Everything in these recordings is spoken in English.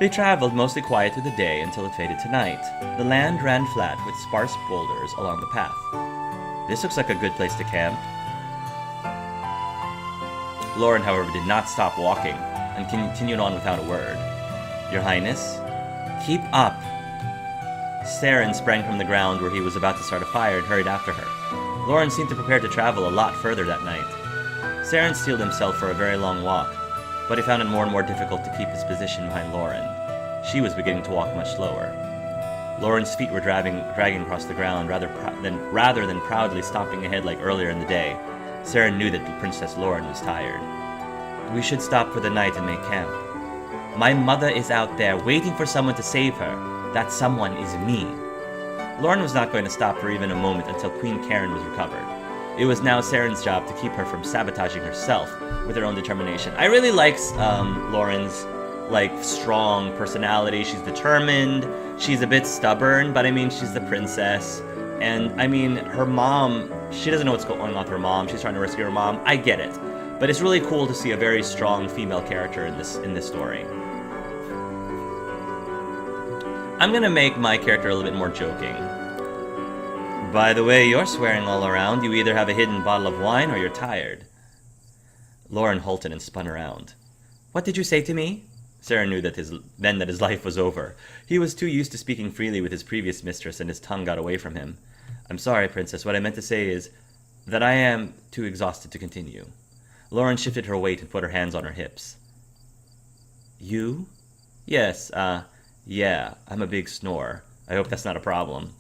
They traveled mostly quiet through the day until it faded to night. The land ran flat with sparse boulders along the path. This looks like a good place to camp. Loren, however, did not stop walking and continued on without a word. Your Highness? Keep up. Saren sprang from the ground where he was about to start a fire and hurried after her. Loren seemed to prepare to travel a lot further that night. Saren steeled himself for a very long walk, but he found it more and more difficult to keep his position behind Loren. She was beginning to walk much slower. Loren's feet were dragging across the ground rather than proudly stomping ahead like earlier in the day. Saren knew that Princess Loren was tired. We should stop for the night and make camp. My mother is out there waiting for someone to save her. That someone is me. Loren was not going to stop for even a moment until Queen Karen was recovered. It was now Saren's job to keep her from sabotaging herself with her own determination. I really like Loren's strong personality. She's determined. She's a bit stubborn, but I mean, she's the princess. And I mean, her mom, she doesn't know what's going on with her mom. She's trying to rescue her mom. I get it. But it's really cool to see a very strong female character in this story. I'm gonna make my character a little bit more joking. By the way, you're swearing all around. You either have a hidden bottle of wine or you're tired. Loren halted and spun around. What did you say to me? Saren knew that his life was over. He was too used to speaking freely with his previous mistress, and his tongue got away from him. I'm sorry, Princess. What I meant to say is that I am too exhausted to continue. Loren shifted her weight and put her hands on her hips. You? Yes, yeah, I'm a big snorer. I hope that's not a problem.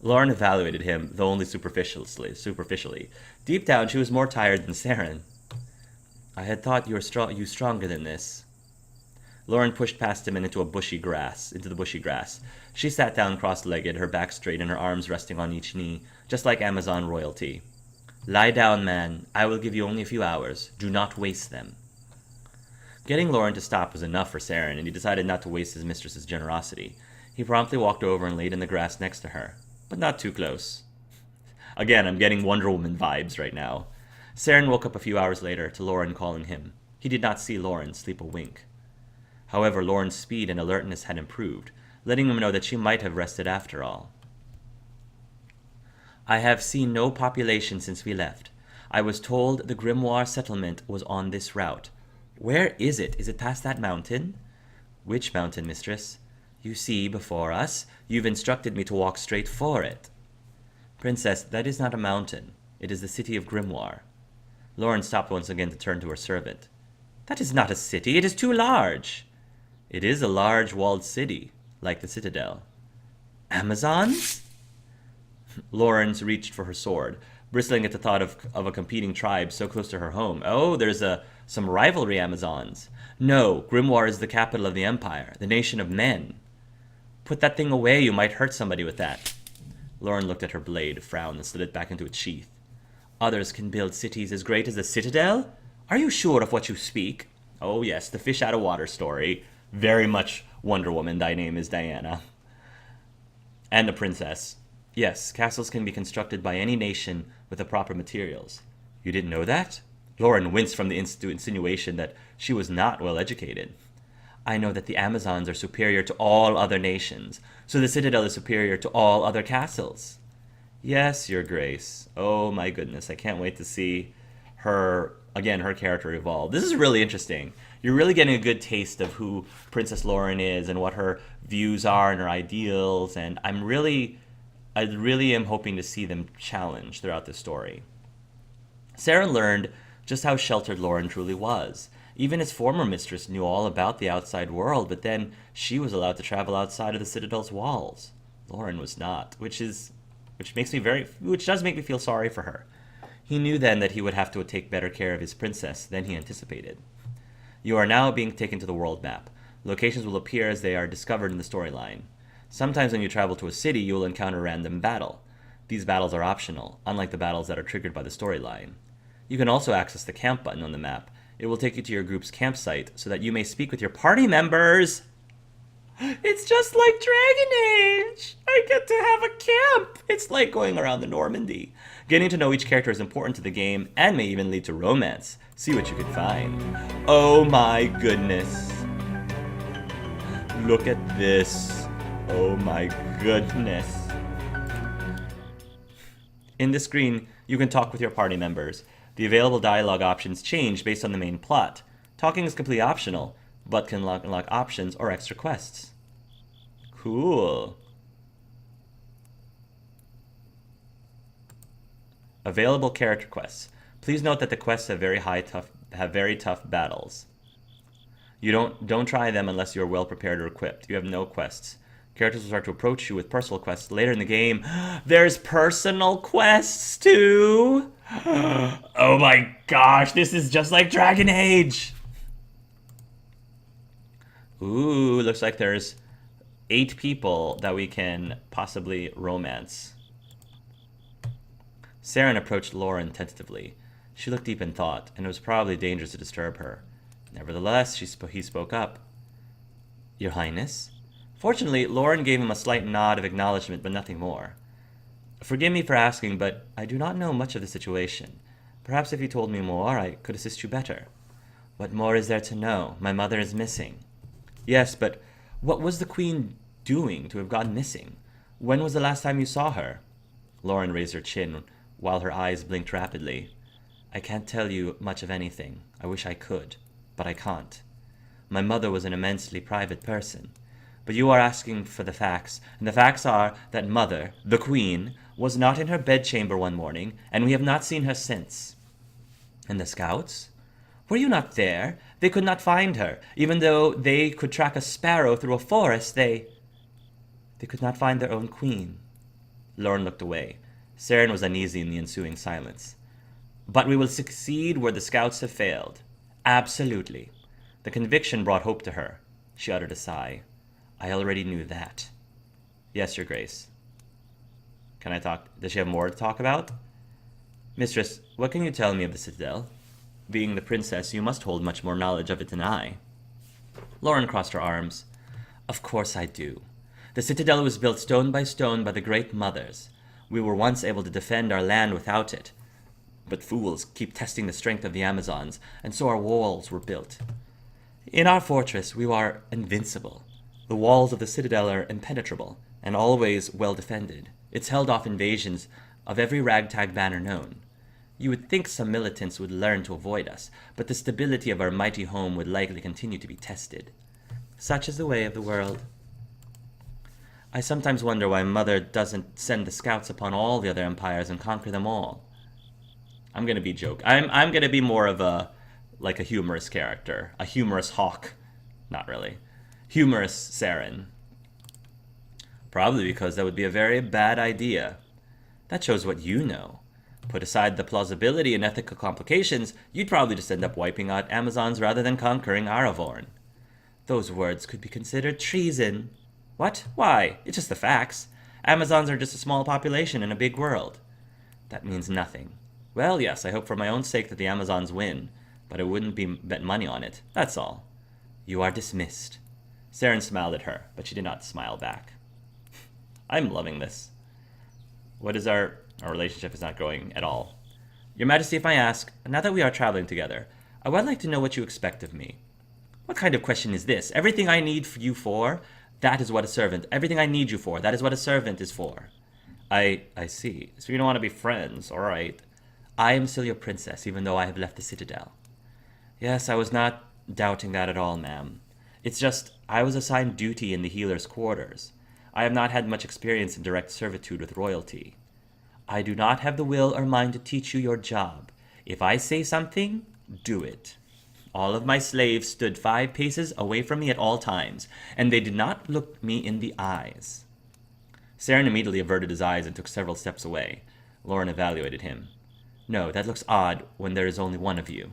Loren evaluated him, though only superficially. Deep down, she was more tired than Saren. I had thought you stronger than this. Loren pushed past him and into the bushy grass. She sat down cross-legged, her back straight and her arms resting on each knee, just like Amazon royalty. Lie down, man. I will give you only a few hours. Do not waste them. Getting Loren to stop was enough for Saren, and he decided not to waste his mistress's generosity. He promptly walked over and laid in the grass next to her, but not too close. Again, I'm getting Wonder Woman vibes right now. Saren woke up a few hours later to Loren calling him. He did not see Loren sleep a wink. However, Loren's speed and alertness had improved, letting him know that she might have rested after all. I have seen no population since we left. I was told the Grimoire settlement was on this route. Where is it? Is it past that mountain? Which mountain, mistress? You see, before us. You've instructed me to walk straight for it. Princess, that is not a mountain. It is the city of Grimoire. Loren stopped once again to turn to her servant. That is not a city. It is too large. It is a large walled city, like the citadel. Amazons? Loren's reached for her sword, bristling at the thought of a competing tribe so close to her home. Oh, there's some rivalry, Amazons. No, Grimoire is the capital of the Empire, the nation of men. Put that thing away, you might hurt somebody with that. Loren looked at her blade, frowned, and slid it back into its sheath. Others can build cities as great as the citadel? Are you sure of what you speak? Oh yes, the fish out of water story. Very much Wonder Woman, thy name is Diana. And a princess. Yes, castles can be constructed by any nation with the proper materials. You didn't know that? Loren winced from the insinuation that she was not well educated. I know that the Amazons are superior to all other nations, so the citadel is superior to all other castles. Yes, your grace. Oh my goodness, I can't wait to see her character evolve. This is really interesting. You're really getting a good taste of who Princess Loren is and what her views are and her ideals, and I really am hoping to see them challenged throughout the story. Saren learned just how sheltered Loren truly was. Even his former mistress knew all about the outside world, but then she was allowed to travel outside of the citadel's walls. Loren was not, which does make me feel sorry for her. He knew then that he would have to take better care of his princess than he anticipated. You are now being taken to the world map. Locations will appear as they are discovered in the storyline. Sometimes when you travel to a city, you will encounter a random battle. These battles are optional, unlike the battles that are triggered by the storyline. You can also access the camp button on the map. It will take you to your group's campsite so that you may speak with your party members. It's just like Dragon Age! I get to have a camp! It's like going around the Normandy. Getting to know each character is important to the game and may even lead to romance. See what you can find. Oh my goodness. Look at this. Oh my goodness. In this screen, you can talk with your party members. The available dialogue options change based on the main plot. Talking is completely optional, but can unlock options or extra quests. Cool. Available character quests. Please note that the quests have very tough battles. You don't try them unless you are well prepared or equipped. You have no quests. Characters will start to approach you with personal quests later in the game. There's personal quests too. Oh my gosh, this is just like Dragon Age. Ooh, looks like there's 8 people that we can possibly romance. Saren approached Loren tentatively. She looked deep in thought, and it was probably dangerous to disturb her. Nevertheless, he spoke up. Your Highness? Fortunately, Loren gave him a slight nod of acknowledgement, but nothing more. Forgive me for asking, but I do not know much of the situation. Perhaps if you told me more, I could assist you better. What more is there to know? My mother is missing. Yes, but what was the Queen doing to have gone missing? When was the last time you saw her? Loren raised her chin, while her eyes blinked rapidly. I can't tell you much of anything. I wish I could, but I can't. My mother was an immensely private person. But you are asking for the facts, and the facts are that Mother, the Queen, was not in her bedchamber one morning, and we have not seen her since. And the scouts? Were you not there? They could not find her. Even though they could track a sparrow through a forest, they could not find their own queen. Loren looked away. Saren was uneasy in the ensuing silence. But we will succeed where the scouts have failed. Absolutely. The conviction brought hope to her. She uttered a sigh. I already knew that. Yes, Your Grace. Can I talk? Does she have more to talk about? Mistress, what can you tell me of the Citadel? Being the princess, you must hold much more knowledge of it than I. Loren crossed her arms. Of course I do. The Citadel was built stone by the Great Mothers. We were once able to defend our land without it. But fools keep testing the strength of the Amazons, and so our walls were built. In our fortress, we are invincible. The walls of the Citadel are impenetrable, and always well defended. It's held off invasions of every ragtag banner known. You would think some militants would learn to avoid us, but the stability of our mighty home would likely continue to be tested. Such is the way of the world. I sometimes wonder why Mother doesn't send the scouts upon all the other empires and conquer them all. I'm gonna be I'm gonna be more of a humorous character, a humorous hawk. Not really. Humorous Saren. Probably because that would be a very bad idea. That shows what you know. Put aside the plausibility and ethical complications, you'd probably just end up wiping out Amazons rather than conquering Aravorn. Those words could be considered treason. What? Why? It's just the facts. Amazons are just a small population in a big world. That means nothing. Well, yes, I hope for my own sake that the Amazons win, but I wouldn't bet money on it. That's all. You are dismissed. Saren smiled at her, but she did not smile back. I'm loving this. What is our relationship is not growing at all. Your Majesty, if I ask, now that we are traveling together, I would like to know what you expect of me. What kind of question is this? Everything I need you for, that is what a servant. Everything I need you for, that is what a servant is for. I see. So you don't want to be friends, all right. I am still your princess, even though I have left the Citadel. Yes, I was not doubting that at all, ma'am. It's just, I was assigned duty in the healer's quarters. I have not had much experience in direct servitude with royalty. I do not have the will or mind to teach you your job. If I say something, do it. All of my slaves stood 5 paces away from me at all times, and they did not look me in the eyes. Saren immediately averted his eyes and took several steps away. Loren evaluated him. No, that looks odd when there is only one of you.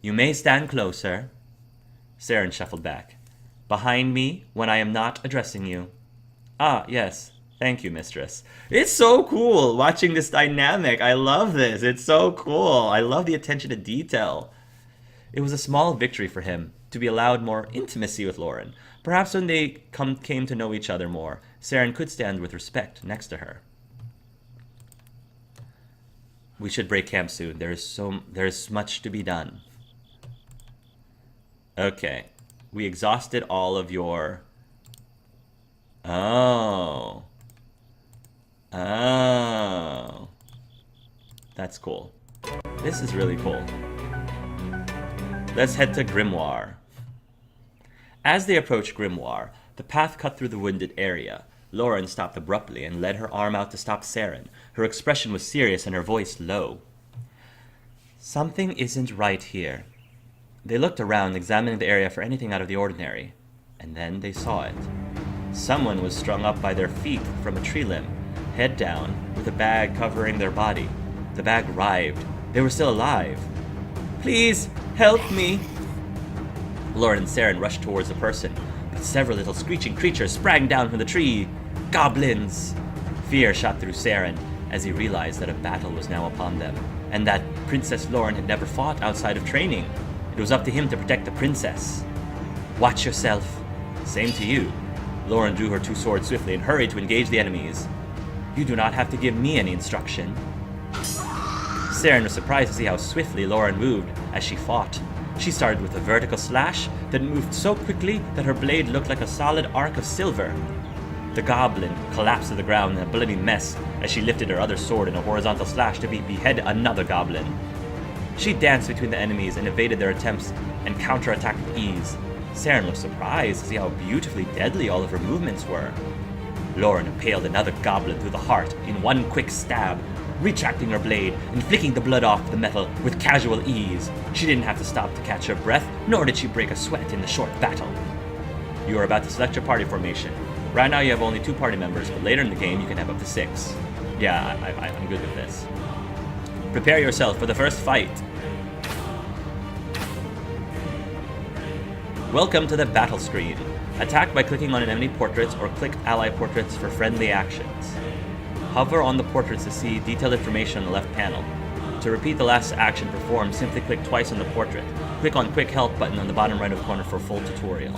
You may stand closer. Saren shuffled back. Behind me when I am not addressing you. Ah, yes. Thank you, mistress. It's so cool watching this dynamic. I love this. It's so cool. I love the attention to detail. It was a small victory for him to be allowed more intimacy with Loren. Perhaps when they came to know each other more, Saren could stand with respect next to her. We should break camp soon. There's much to be done. Okay. We exhausted all of your Oh. Oh. That's cool. This is really cool. Let's head to Grimoire. As they approached Grimoire, the path cut through the wooded area. Loren stopped abruptly and led her arm out to stop Saren. Her expression was serious and her voice low. Something isn't right here. They looked around, examining the area for anything out of the ordinary. And then they saw it. Someone was strung up by their feet from a tree limb, head down, with a bag covering their body. The bag writhed. They were still alive. Please, help me! Loren and Saren rushed towards the person, but several little screeching creatures sprang down from the tree. Goblins! Fear shot through Saren as he realized that a battle was now upon them, and that Princess Loren had never fought outside of training. It was up to him to protect the princess. Watch yourself. Same to you. Loren drew her two swords swiftly and hurried to engage the enemies. You do not have to give me any instruction. Saren was surprised to see how swiftly Loren moved as she fought. She started with a vertical slash that moved so quickly that her blade looked like a solid arc of silver. The goblin collapsed to the ground in a bloody mess as she lifted her other sword in a horizontal slash to behead another goblin. She danced between the enemies and evaded their attempts and counterattacked with ease. Saren was surprised to see how beautifully deadly all of her movements were. Loren impaled another goblin through the heart in one quick stab, retracting her blade and flicking the blood off the metal with casual ease. She didn't have to stop to catch her breath, nor did she break a sweat in the short battle. You are about to select your party formation. Right now you have only 2 party members, but later in the game you can have up to 6. Yeah, I'm good with this. Prepare yourself for the first fight. Welcome to the battle screen. Attack by clicking on enemy portraits or click ally portraits for friendly actions. Hover on the portraits to see detailed information on the left panel. To repeat the last action performed, simply click twice on the portrait. Click on Quick Help button on the bottom right of the corner for full tutorial.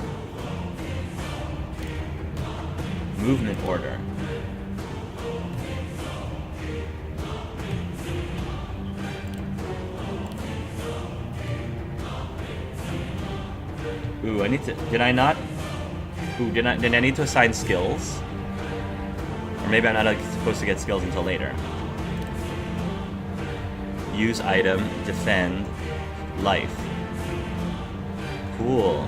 Movement order. Ooh, I need to... Did I not... Ooh, did I need to assign skills? Or maybe I'm not supposed to get skills until later. Use item, defend, life. Cool.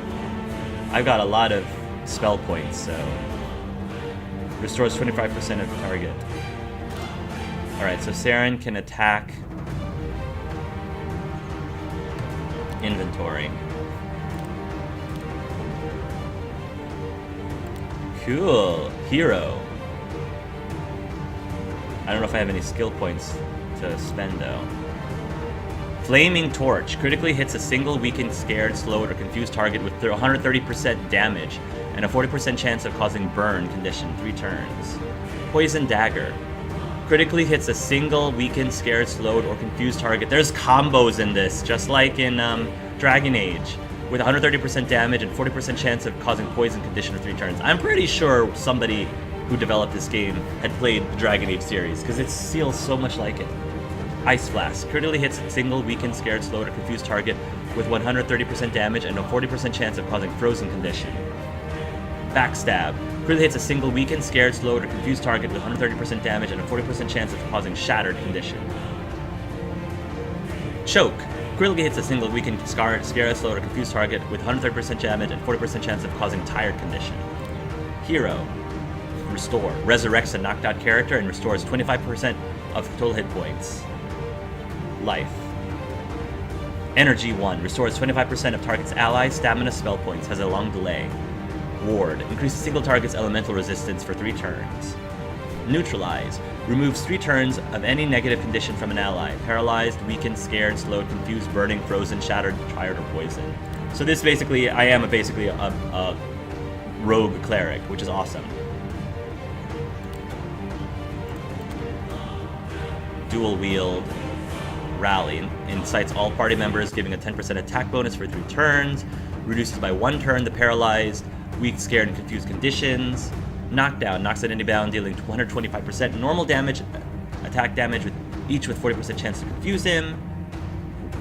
I've got a lot of spell points, so... Restores 25% of target. Alright, so Saren can attack... Inventory. Cool. Hero. I don't know if I have any skill points to spend, though. Flaming Torch. Critically hits a single weakened, scared, slowed, or confused target with 130% damage and a 40% chance of causing burn condition 3 turns. Poison Dagger. Critically hits a single weakened, scared, slowed, or confused target. There's combos in this, just like in Dragon Age, with 130% damage and 40% chance of causing poison condition for 3 turns. I'm pretty sure somebody who developed this game had played the Dragon Age series, because it feels so much like it. Ice Flask. Critically hits a single weakened, scared, slowed, or confused target with 130% damage and a 40% chance of causing frozen condition. Backstab. Critically hits a single weakened, scared, slowed, or confused target with 130% damage and a 40% chance of causing shattered condition. Choke. Critically hits a single weakened, scared, slowed, or confused target with 130% damage and 40% chance of causing tired condition. Hero. Restore. Resurrects a knocked out character and restores 25% of total hit points. Life. Energy 1. Restores 25% of target's allies' stamina spell points. Has a long delay. Ward. Increases single target's elemental resistance for 3 turns. Neutralize. Removes 3 turns of any negative condition from an ally. Paralyzed, weakened, scared, slowed, confused, burning, frozen, shattered, tired, or poisoned. So this basically, I am basically a rogue cleric, which is awesome. Dual wield. Rally. Incites all party members, giving a 10% attack bonus for 3 turns. Reduces by 1 turn the paralyzed, weak, scared, and confused conditions. Knockdown. Knocks at any bound, dealing 125% normal damage, attack damage, with each with 40% chance to confuse him.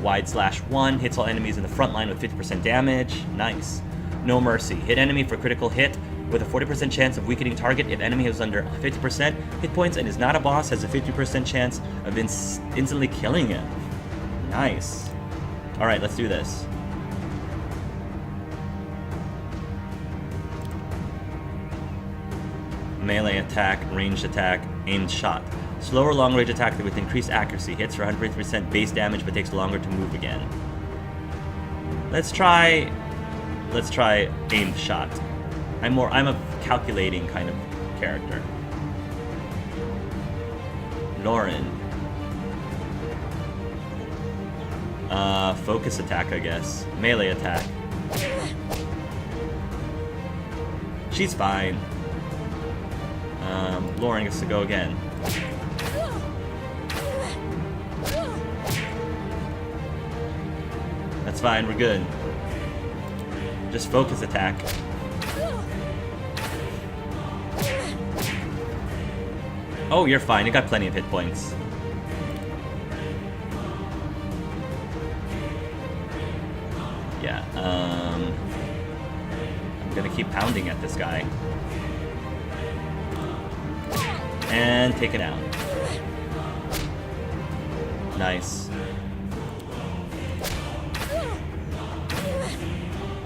Wide slash 1. Hits all enemies in the front line with 50% damage. Nice. No mercy. Hit enemy for critical hit with a 40% chance of weakening target. If enemy is under 50% hit points and is not a boss, has a 50% chance of instantly killing him. Nice. Alright, let's do this. Melee attack, ranged attack, aimed shot. Slower long-range attack with increased accuracy. Hits for 150% base damage but takes longer to move again. Let's try aimed shot. I'm a calculating kind of character. Loren. Focus attack, I guess. Melee attack. She's fine. Loren gets to go again. That's fine, we're good. Just focus attack. Oh, you're fine. You got plenty of hit points. Yeah, I'm gonna keep pounding at this guy. And take it out. Nice.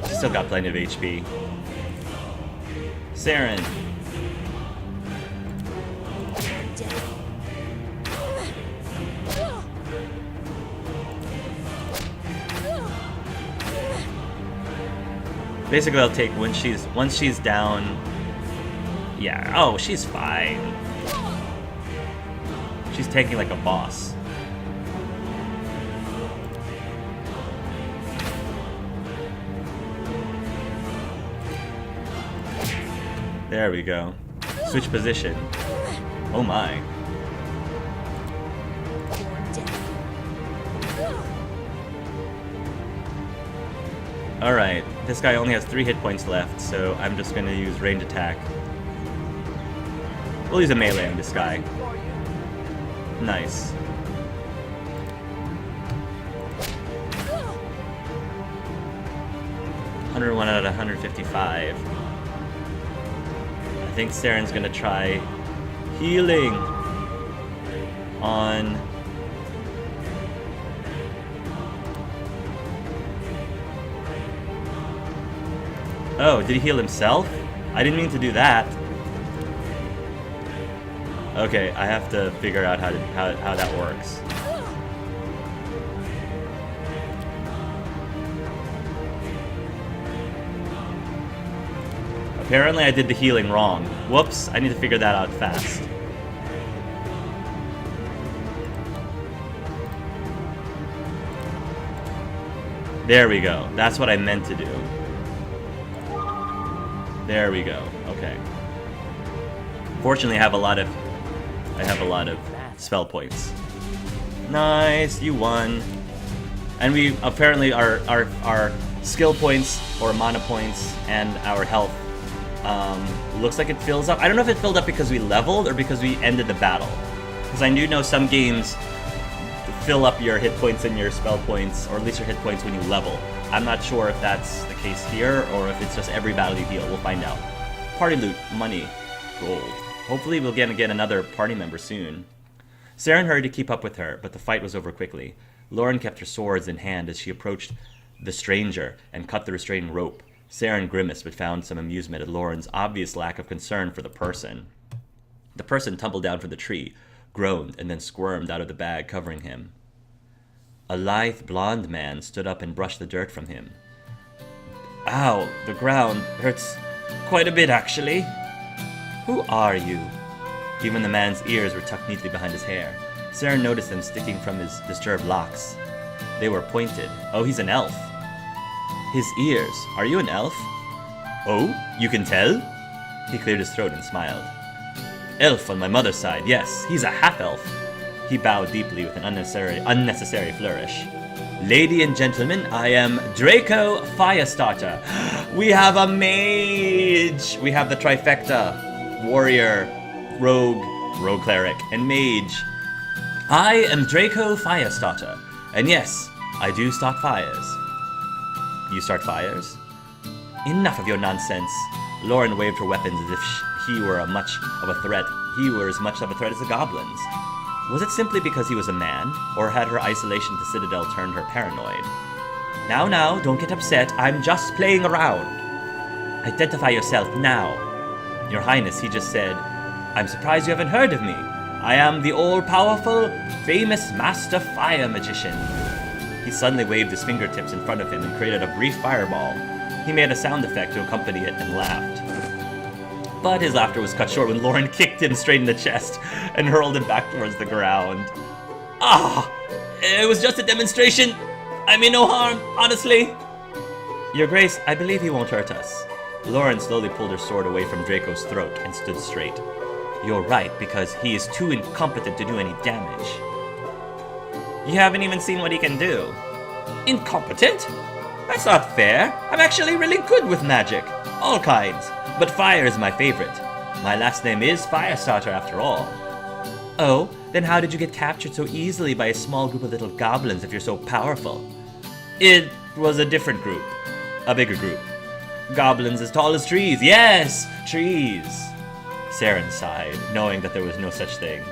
Still got plenty of HP. Saren. Basically, I'll take once she's down. Yeah. Oh, she's fine. She's taking like a boss. There we go. Switch position. Oh my. Alright, this guy only has 3 hit points left, so I'm just gonna use range attack. We'll use a melee on this guy. Nice. $101 out of 155. I think Saren's gonna try healing on... Oh, did he heal himself? I didn't mean to do that. Okay, I have to figure out how that works. Apparently I did the healing wrong. Whoops, I need to figure that out fast. There we go. That's what I meant to do. There we go. Okay. Fortunately, I have a lot of spell points. Nice, you won. And we apparently our skill points or mana points and our health looks like it fills up. I don't know if it filled up because we leveled or because we ended the battle. Because I do know some games fill up your hit points and your spell points, or at least your hit points when you level. I'm not sure if that's the case here or if it's just every battle you heal. We'll find out. Party loot, money, gold. Hopefully we'll get another party member soon. Saren hurried to keep up with her, but the fight was over quickly. Loren kept her swords in hand as she approached the stranger and cut the restraining rope. Saren grimaced but found some amusement at Loren's obvious lack of concern for the person. The person tumbled down from the tree, groaned, and then squirmed out of the bag covering him. A lithe, blond man stood up and brushed the dirt from him. Ow, the ground hurts quite a bit, actually. Who are you? Even the man's ears were tucked neatly behind his hair. Saren noticed them sticking from his disturbed locks. They were pointed. Oh, he's an elf. His ears. Are you an elf? Oh, you can tell? He cleared his throat and smiled. Elf on my mother's side, yes, he's a half-elf. He bowed deeply with an unnecessary flourish. Lady and gentlemen, I am Draco Firestarter. We have a mage! We have the trifecta. Warrior, rogue cleric, and mage. I am Draco Firestarter. And yes, I do start fires. You start fires? Enough of your nonsense. Loren waved her weapons as if he were as much of a threat as the goblins. Was it simply because he was a man, or had her isolation to Citadel turned her paranoid? Now, don't get upset. I'm just playing around. Identify yourself now. Your Highness, he just said. I'm surprised you haven't heard of me. I am the all-powerful, famous Master Fire Magician. He suddenly waved his fingertips in front of him and created a brief fireball. He made a sound effect to accompany it and laughed. But his laughter was cut short when Loren kicked him straight in the chest and hurled him back towards the ground. It was just a demonstration. I mean no harm, honestly. Your Grace, I believe he won't hurt us. Loren slowly pulled her sword away from Draco's throat and stood straight. You're right, because he is too incompetent to do any damage. You haven't even seen what he can do. Incompetent? That's not fair. I'm actually really good with magic. All kinds. But fire is my favorite. My last name is Firestarter after all. Oh, then how did you get captured so easily by a small group of little goblins if you're so powerful? It was a different group. A bigger group. Goblins as tall as trees. Yes, trees. Saren sighed, knowing that there was no such thing.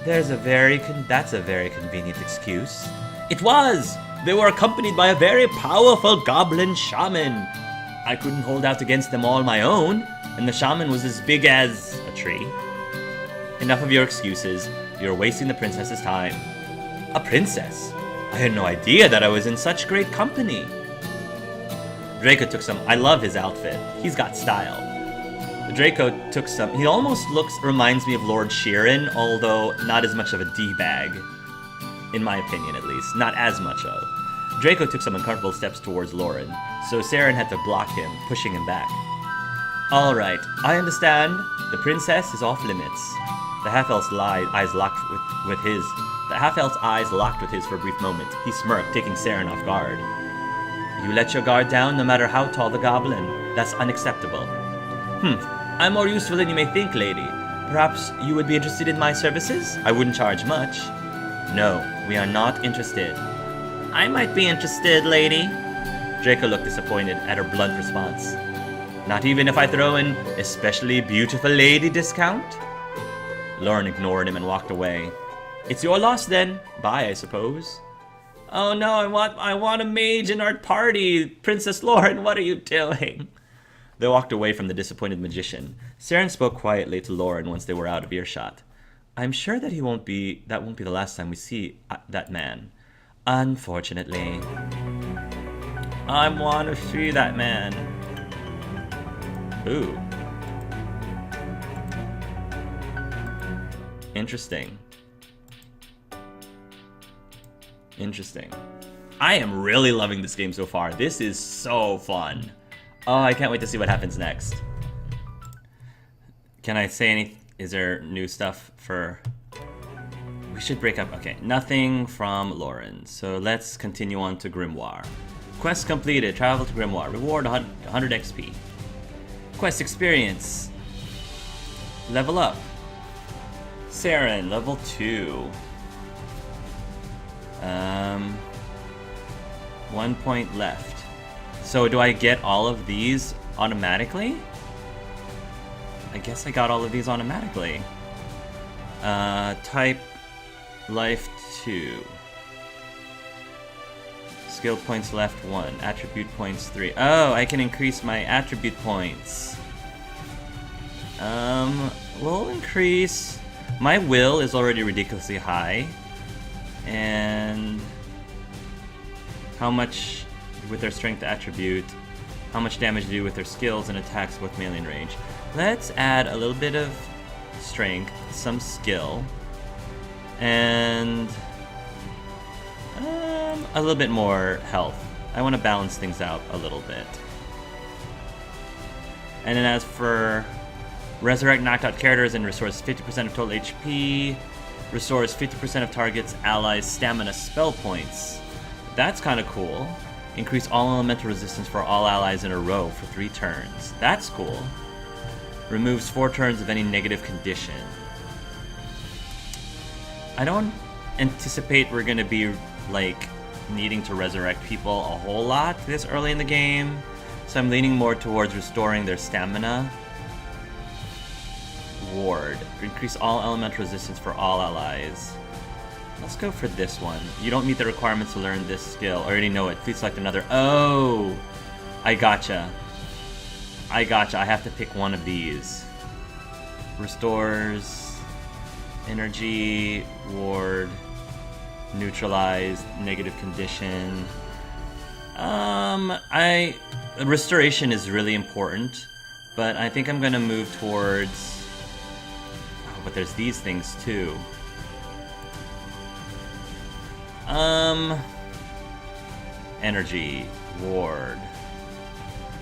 That's a very convenient excuse. It was! They were accompanied by a very powerful goblin shaman. I couldn't hold out against them all my own, and the shaman was as big as a tree. Enough of your excuses. You're wasting the princess's time. A princess? I had no idea that I was in such great company. Draco took some. I love his outfit. He's got style. Draco took some. He almost reminds me of Lord Sheeran, although not as much of a D-bag. In my opinion, at least. Not as much of. Draco took some uncomfortable steps towards Loren, so Saren had to block him, pushing him back. Alright, I understand. The princess is off limits. The half-elf's eyes locked with his. The half-elf's eyes locked with his for a brief moment. He smirked, taking Saren off guard. You let your guard down no matter how tall the goblin. That's unacceptable. I'm more useful than you may think, lady. Perhaps you would be interested in my services? I wouldn't charge much. No, we are not interested. I might be interested, lady. Draco looked disappointed at her blunt response. Not even if I throw an especially beautiful lady discount? Loren ignored him and walked away. It's your loss then. Bye, I suppose. Oh no, I want a mage in our party. Princess Loren, what are you doing? They walked away from the disappointed magician. Saren spoke quietly to Loren once they were out of earshot. I'm sure that that won't be the last time we see that man. Unfortunately. I want to see that man. Ooh. Interesting. I am really loving this game so far. This is so fun. Oh, I can't wait to see what happens next. Can I say anything? Is there new stuff for... We should break up. Okay, nothing from Loren. So let's continue on to Grimoire. Quest completed. Travel to Grimoire. Reward 100 XP. Quest experience. Level up. Saren, level 2. 1 point left. So do I get all of these automatically? I guess I got all of these automatically. Type life 2. Skill points left 1. Attribute points 3. Oh, I can increase my attribute points. We'll increase... My will is already ridiculously high. And... how much with their strength attribute? How much damage do with their skills and attacks with melee and range? Let's add a little bit of strength, some skill, and a little bit more health. I want to balance things out a little bit. And then as for resurrect knocked out characters and restores 50% of total HP, restores 50% of targets' allies' stamina spell points. That's kind of cool. Increase all elemental resistance for all allies in a row for 3 turns. That's cool. Removes 4 turns of any negative condition. I don't anticipate we're going to be, like, needing to resurrect people a whole lot this early in the game. So I'm leaning more towards restoring their stamina. Ward. Increase all elemental resistance for all allies. Let's go for this one. You don't meet the requirements to learn this skill. I already know it. Please select another. Oh! I gotcha. I have to pick one of these. Restores energy, ward, neutralize, negative condition. Restoration is really important, but I think I'm gonna move towards... Oh, but there's these things too. Energy, ward,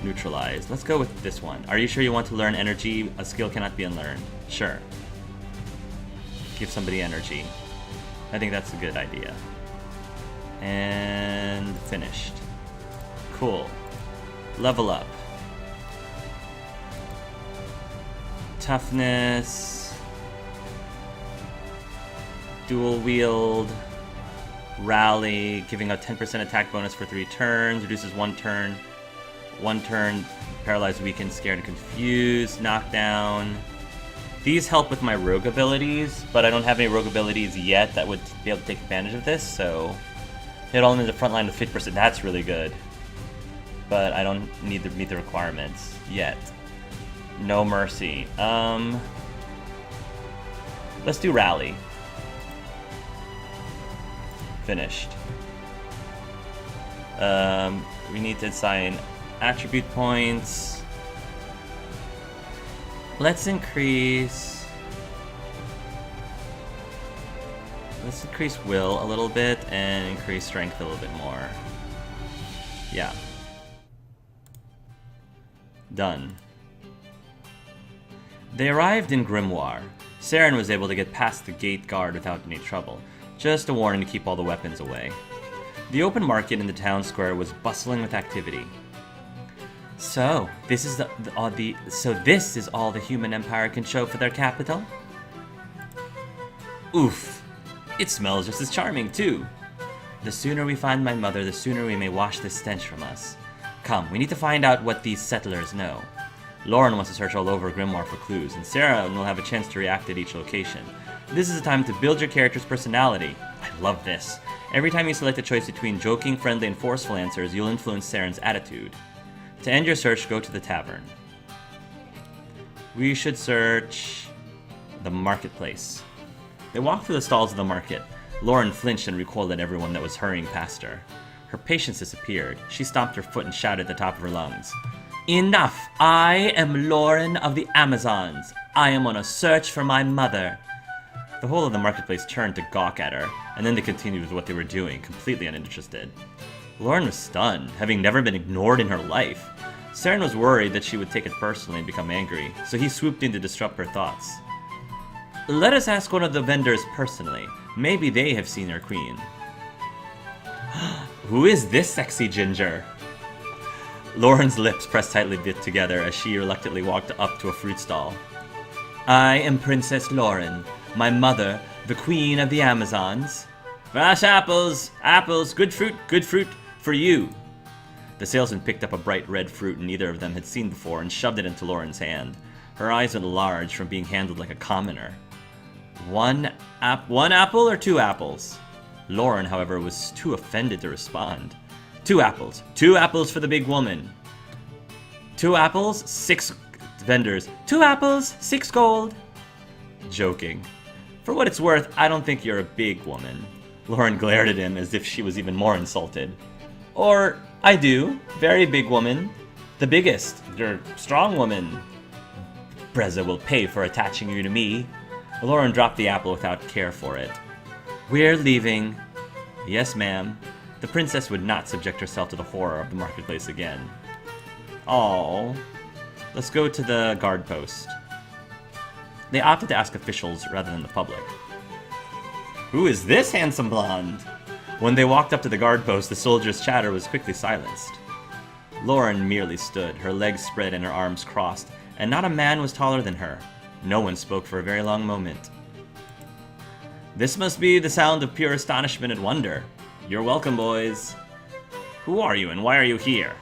neutralize. Let's go with this one. Are you sure you want to learn energy? A skill cannot be unlearned. Sure. Give somebody energy. I think that's a good idea. And finished. Cool. Level up. Toughness. Dual wield. Rally, giving a 10% attack bonus for 3 turns. Reduces 1 turn. 1 turn. Paralyzed, weakened, scared, and confused. Knockdown. These help with my rogue abilities, but I don't have any rogue abilities yet that would be able to take advantage of this, so... Hit all in the front line with 50%. That's really good. But I don't need to meet the requirements yet. No mercy. Let's do rally. Finished. We need to assign attribute points. Let's increase will a little bit and increase strength a little bit more. Yeah. Done. They arrived in Grimoire. Saren was able to get past the gate guard without any trouble. Just a warning to keep all the weapons away. The open market in the town square was bustling with activity. So, this is this is all the human empire can show for their capital? Oof. It smells just as charming, too. The sooner we find my mother, the sooner we may wash this stench from us. Come, we need to find out what these settlers know. Loren wants to search all over Grimoire for clues, and Sarah will have a chance to react at each location. This is a time to build your character's personality. I love this. Every time you select a choice between joking, friendly, and forceful answers, you'll influence Saren's attitude. To end your search, go to the tavern. We should search the marketplace. They walked through the stalls of the market. Loren flinched and recoiled at everyone that was hurrying past her. Her patience disappeared. She stomped her foot and shouted at the top of her lungs. Enough! I am Loren of the Amazons. I am on a search for my mother. The whole of the marketplace turned to gawk at her, and then they continued with what they were doing, completely uninterested. Loren was stunned, having never been ignored in her life. Saren was worried that she would take it personally and become angry, so he swooped in to disrupt her thoughts. Let us ask one of the vendors personally. Maybe they have seen our queen. Who is this sexy ginger? Loren's lips pressed tightly together as she reluctantly walked up to a fruit stall. I am Princess Loren, my mother, the queen of the Amazons. Fresh apples, apples, good fruit for you. The salesman picked up a bright red fruit neither of them had seen before and shoved it into Loren's hand. Her eyes went large from being handled like a commoner. One apple or 2 apples? Loren, however, was too offended to respond. 2 apples. 2 apples for the big woman. 2 apples, 6 vendors. 2 apples, 6 gold. Joking. For what it's worth, I don't think you're a big woman. Loren glared at him as if she was even more insulted. Or, I do. Very big woman. The biggest. You're strong woman. Breza will pay for attaching you to me. Loren dropped the apple without care for it. We're leaving. Yes, ma'am. The princess would not subject herself to the horror of the marketplace again. Oh. Let's go to the guard post. They opted to ask officials rather than the public. Who is this handsome blonde? When they walked up to the guard post, the soldiers' chatter was quickly silenced. Loren merely stood, her legs spread and her arms crossed, and not a man was taller than her. No one spoke for a very long moment. This must be the sound of pure astonishment and wonder. You're welcome, boys. Who are you and why are you here?